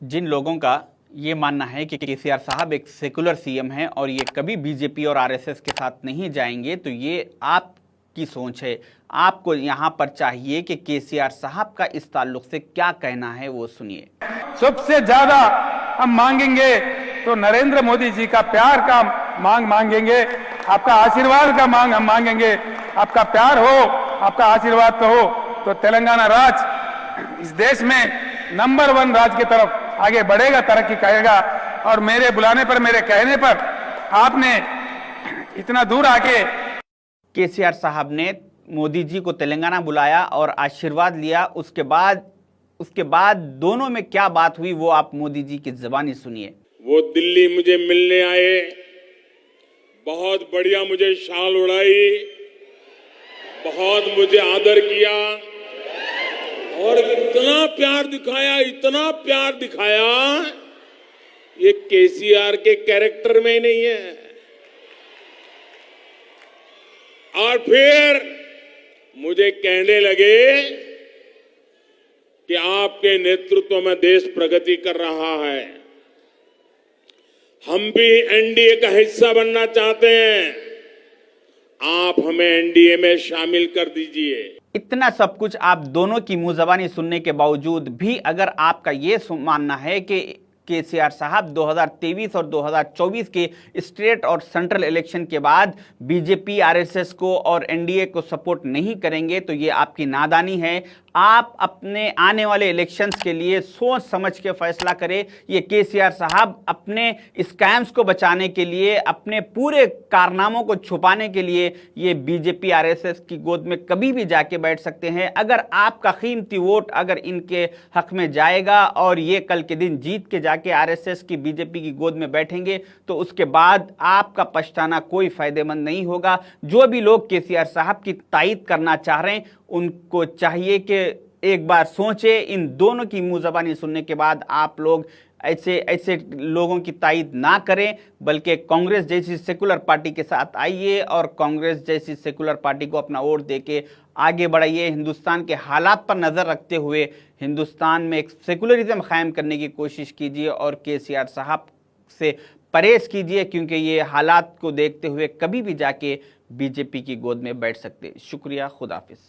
जिन लोगों का ये मानना है कि केसीआर साहब एक सेकुलर सीएम हैं और ये कभी बीजेपी और आरएसएस के साथ नहीं जाएंगे, तो ये आपकी सोच है। आपको यहाँ पर चाहिए कि केसीआर साहब का इस ताल्लुक से क्या कहना है, वो सुनिए। सबसे ज्यादा हम मांगेंगे तो नरेंद्र मोदी जी का प्यार का मांगेंगे, आपका आशीर्वाद का हम मांगेंगे। आपका प्यार हो, आपका आशीर्वाद तो हो, तो तेलंगाना राज्य इस देश में नंबर 1 राज्य की तरफ आगे बढ़ेगा, तरक्की करेगा। और मेरे बुलाने पर, मेरे कहने पर आपने इतना दूर आके केसीआर साहब ने मोदी जी को तेलंगाना बुलाया और आशीर्वाद लिया। उसके बाद दोनों में क्या बात हुई, वो आप मोदी जी की जुबानी सुनिए। वो दिल्ली मुझे मिलने आए, बहुत बढ़िया मुझे शाल उड़ाई, बहुत मुझे आदर किया और इतना प्यार दिखाया, ये केसीआर के कैरेक्टर में ही नहीं है। और फिर मुझे कहने लगे कि आपके नेतृत्व में देश प्रगति कर रहा है, हम भी एनडीए का हिस्सा बनना चाहते हैं, आप हमें एनडीए में शामिल कर दीजिए। इतना सब कुछ आप दोनों की मुंह ज़बानी सुनने के बावजूद भी अगर आपका ये मानना है कि केसीआर साहब 2023 और 2024 के स्टेट और सेंट्रल इलेक्शन के बाद बीजेपी, आरएसएस को और एनडीए को सपोर्ट नहीं करेंगे, तो ये आपकी नादानी है। आप अपने आने वाले इलेक्शंस के लिए सोच समझ के फैसला करें। ये केसीआर साहब अपने स्कैम्स को बचाने के लिए, अपने पूरे कारनामों को छुपाने के लिए ये बीजेपी, आरएसएस की गोद में कभी भी जाके बैठ सकते हैं। अगर आपका कीमती वोट अगर इनके हक में जाएगा और ये कल के दिन जीत के जाके आरएसएस की, बीजेपी की गोद में बैठेंगे, तो उसके बाद आपका पछताना कोई फायदेमंद नहीं होगा। जो भी लोग केसीआर साहब की तायद करना चाह रहे हैं, उनको चाहिए कि एक बार सोचें। इन दोनों की मुंह ज़बानी सुनने के बाद आप लोग ऐसे लोगों की तायद ना करें, बल्कि कांग्रेस जैसी सेकुलर पार्टी के साथ आइए और कांग्रेस जैसी सेकुलर पार्टी को अपना वोट देके आगे बढ़ाइए। हिंदुस्तान के हालात पर नज़र रखते हुए हिंदुस्तान में एक सेकुलरिज्म कायम करने की कोशिश कीजिए और केसीआर साहब से परहेज कीजिए, क्योंकि ये हालात को देखते हुए कभी भी जाके बीजेपी की गोद में बैठ सकते। शुक्रिया, खुदा हाफिज।